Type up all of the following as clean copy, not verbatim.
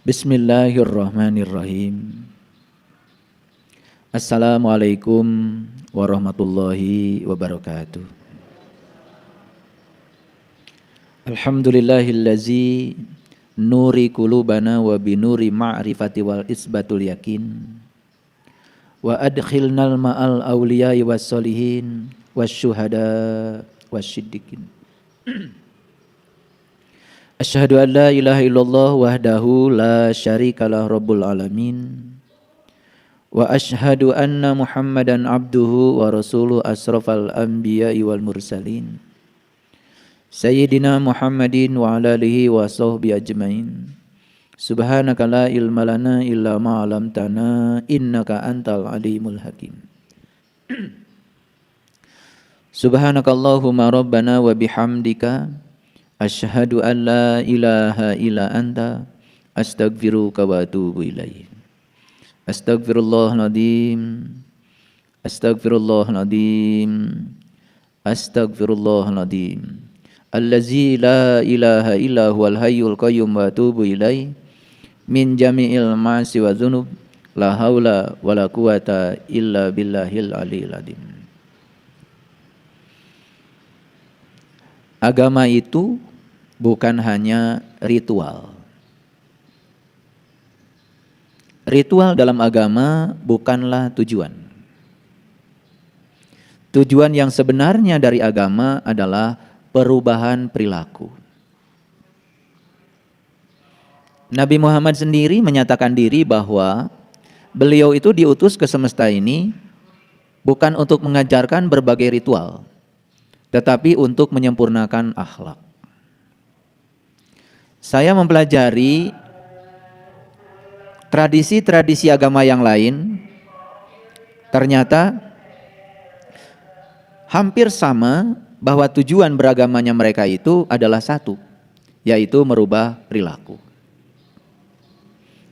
Bismillahirrahmanirrahim. Assalamualaikum warahmatullahi wabarakatuh. Alhamdulillahillazi nuri qulubana wa binuri ma'rifati wal isbatul yakin. Wa adkhilnal ma'al awliya'i was solihin wasyuhada wasyiddiqin. Asyhadu an la ilaha illallah wahdahu la syarikalah rabbul alamin. Wa asyhadu anna Muhammadan abduhu wa rasuluh asrafal anbiya'i wal mursalin. Sayyidina Muhammadin wa ala alihi wa sahbihi ajmain. Subhanaka la ilma lana illa ma 'allamtana innaka antal alimul hakim. Subhanakallahumma rabbana wa bihamdika asyhadu an la ilaha illa anta astaghfiruka wa atubu ilaik. Astaghfirullahaladzim. Astaghfirullahaladzim. Astaghfirullahaladzim. Allazi la ilaha illa huwal hayyul qayyum wa atubu ilaih min jami'il ma'asi wa dzunub la haula wala quwata illa billahil aliyil azim. Agama itu bukan hanya ritual. Ritual dalam agama bukanlah tujuan. Tujuan yang sebenarnya dari agama adalah perubahan perilaku. Nabi Muhammad sendiri menyatakan diri bahwa beliau itu diutus ke semesta ini bukan untuk mengajarkan berbagai ritual, tetapi untuk menyempurnakan akhlak. Saya mempelajari tradisi-tradisi agama yang lain, ternyata hampir sama bahwa tujuan beragamanya mereka itu adalah satu, yaitu merubah perilaku.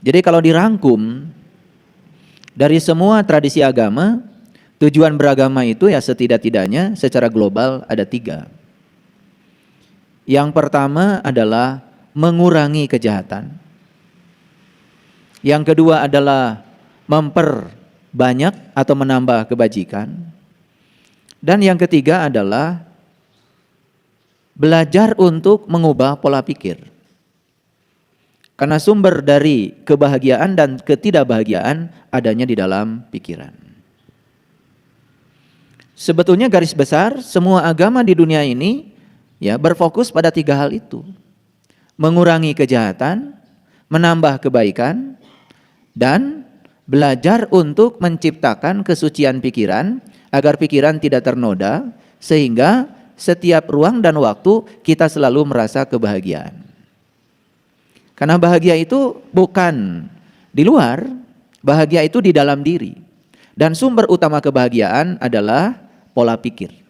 Jadi kalau dirangkum dari semua tradisi agama, tujuan beragama itu ya setidak-tidaknya secara global ada 3. Yang pertama adalah mengurangi kejahatan. Yang kedua adalah memperbanyak atau menambah kebajikan. Dan yang ketiga adalah belajar untuk mengubah pola pikir. Karena sumber dari kebahagiaan dan ketidakbahagiaan adanya di dalam pikiran. Sebetulnya garis besar semua agama di dunia ini ya berfokus pada 3 hal itu. Mengurangi kejahatan, menambah kebaikan, dan belajar untuk menciptakan kesucian pikiran agar pikiran tidak ternoda sehingga setiap ruang dan waktu kita selalu merasa kebahagiaan. Karena bahagia itu bukan di luar, bahagia itu di dalam diri. Dan sumber utama kebahagiaan adalah pola pikir.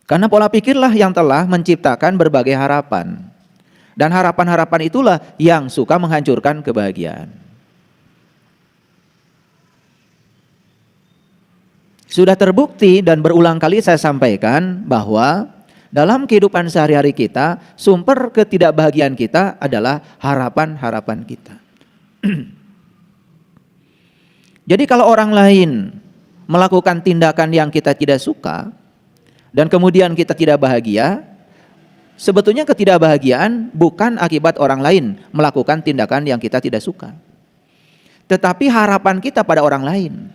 Karena pola pikirlah yang telah menciptakan berbagai harapan. Dan harapan-harapan itulah yang suka menghancurkan kebahagiaan. Sudah terbukti dan berulang kali saya sampaikan bahwa dalam kehidupan sehari-hari kita, sumber ketidakbahagiaan kita adalah harapan-harapan kita. Jadi kalau orang lain melakukan tindakan yang kita tidak suka, dan kemudian kita tidak bahagia, sebetulnya ketidakbahagiaan bukan akibat orang lain melakukan tindakan yang kita tidak suka. Tetapi harapan kita pada orang lain.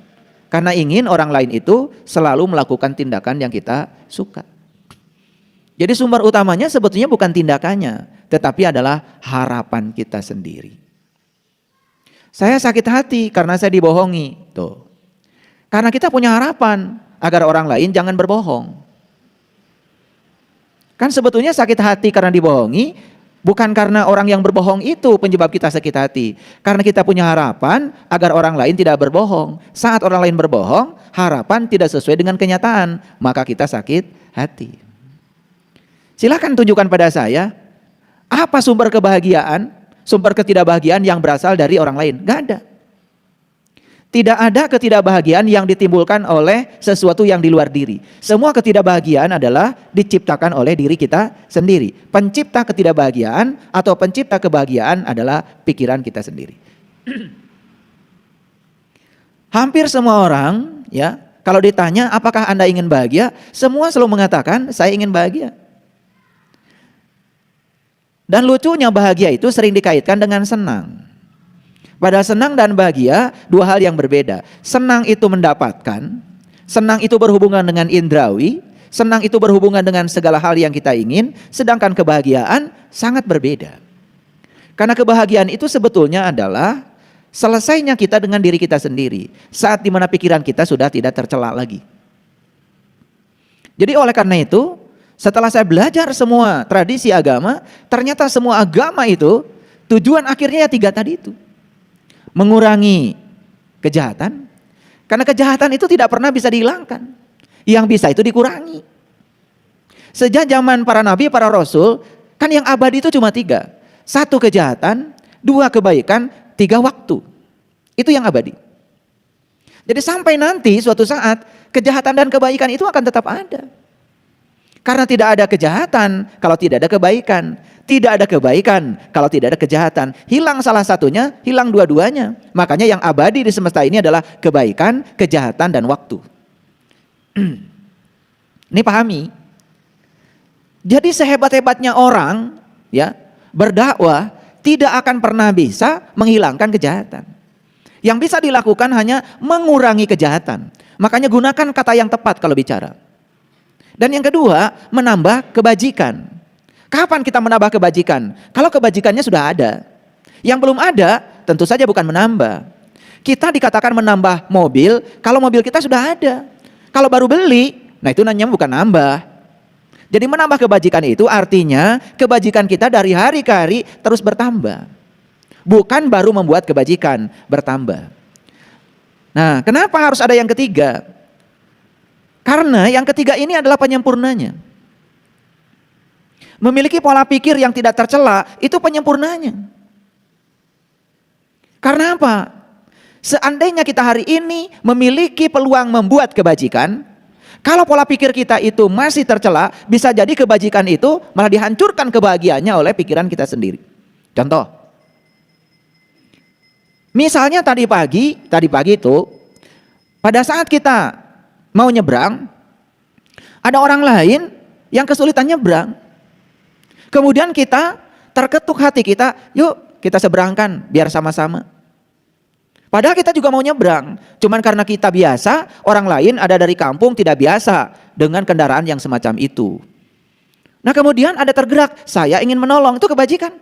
Karena ingin orang lain itu selalu melakukan tindakan yang kita suka. Jadi sumber utamanya sebetulnya bukan tindakannya, tetapi adalah harapan kita sendiri. Saya sakit hati karena saya dibohongi. Tuh. Karena kita punya harapan agar orang lain jangan berbohong. Kan sebetulnya sakit hati karena dibohongi bukan karena orang yang berbohong itu penyebab kita sakit hati. Karena kita punya harapan agar orang lain tidak berbohong. Saat orang lain berbohong, harapan tidak sesuai dengan kenyataan, maka kita sakit hati. Silakan tunjukkan pada saya, apa sumber kebahagiaan, sumber ketidakbahagiaan yang berasal dari orang lain? Gak ada. Tidak ada ketidakbahagiaan yang ditimbulkan oleh sesuatu yang di luar diri. Semua ketidakbahagiaan adalah diciptakan oleh diri kita sendiri. Pencipta ketidakbahagiaan atau pencipta kebahagiaan adalah pikiran kita sendiri. Hampir semua orang, ya, kalau ditanya apakah Anda ingin bahagia, semua selalu mengatakan saya ingin bahagia. Dan lucunya bahagia itu sering dikaitkan dengan senang. Padahal senang dan bahagia dua hal yang berbeda. Senang itu mendapatkan, senang itu berhubungan dengan indrawi, senang itu berhubungan dengan segala hal yang kita ingin, sedangkan kebahagiaan sangat berbeda. Karena kebahagiaan itu sebetulnya adalah selesainya kita dengan diri kita sendiri, saat dimana pikiran kita sudah tidak tercela lagi. Jadi oleh karena itu, setelah saya belajar semua tradisi agama, ternyata semua agama itu tujuan akhirnya ya tiga tadi itu. Mengurangi kejahatan, karena kejahatan itu tidak pernah bisa dihilangkan, yang bisa itu dikurangi. Sejak zaman para nabi, para rasul, kan yang abadi itu cuma tiga. Satu kejahatan, dua kebaikan, tiga waktu. Itu yang abadi. Jadi sampai nanti suatu saat kejahatan dan kebaikan itu akan tetap ada. Karena tidak ada kejahatan kalau tidak ada kebaikan. Tidak ada kebaikan kalau tidak ada kejahatan. Hilang salah satunya, hilang dua-duanya. Makanya yang abadi di semesta ini adalah kebaikan, kejahatan, dan waktu. Ini pahami. Jadi sehebat-hebatnya orang, ya, berdakwah tidak akan pernah bisa menghilangkan kejahatan. Yang bisa dilakukan hanya mengurangi kejahatan. Makanya gunakan kata yang tepat kalau bicara. Dan yang kedua, menambah kebajikan. Kapan kita menambah kebajikan? Kalau kebajikannya sudah ada. Yang belum ada, tentu saja bukan menambah. Kita dikatakan menambah mobil, kalau mobil kita sudah ada. Kalau baru beli, nah itu namanya bukan nambah. Jadi menambah kebajikan itu artinya kebajikan kita dari hari ke hari terus bertambah. Bukan baru membuat kebajikan bertambah. Nah, kenapa harus ada yang ketiga? Karena yang ketiga ini adalah penyempurnanya. Memiliki pola pikir yang tidak tercela itu penyempurnanya. Karena apa? Seandainya kita hari ini memiliki peluang membuat kebajikan, kalau pola pikir kita itu masih tercela, bisa jadi kebajikan itu malah dihancurkan kebahagiaannya oleh pikiran kita sendiri. Contoh, misalnya tadi pagi itu, pada saat kita mau nyebrang, ada orang lain yang kesulitan nyebrang. Kemudian kita terketuk hati kita, yuk kita seberangkan biar sama-sama. Padahal kita juga mau nyebrang, cuman karena kita biasa, orang lain ada dari kampung tidak biasa dengan kendaraan yang semacam itu. Nah kemudian ada tergerak, saya ingin menolong, itu kebajikan.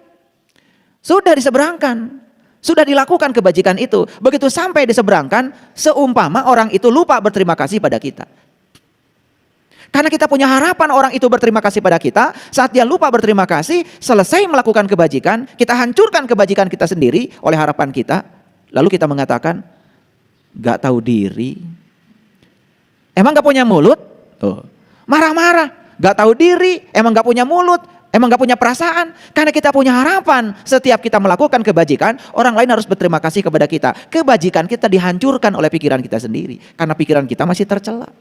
Sudah diseberangkan, sudah dilakukan kebajikan itu. Begitu sampai diseberangkan, seumpama orang itu lupa berterima kasih pada kita. Karena kita punya harapan orang itu berterima kasih pada kita, saat dia lupa berterima kasih, selesai melakukan kebajikan, kita hancurkan kebajikan kita sendiri oleh harapan kita. Lalu kita mengatakan, gak tahu diri. Emang gak punya mulut? Marah-marah, gak tahu diri, emang gak punya mulut, emang gak punya perasaan. Karena kita punya harapan, setiap kita melakukan kebajikan, orang lain harus berterima kasih kepada kita. Kebajikan kita dihancurkan oleh pikiran kita sendiri, karena pikiran kita masih tercela.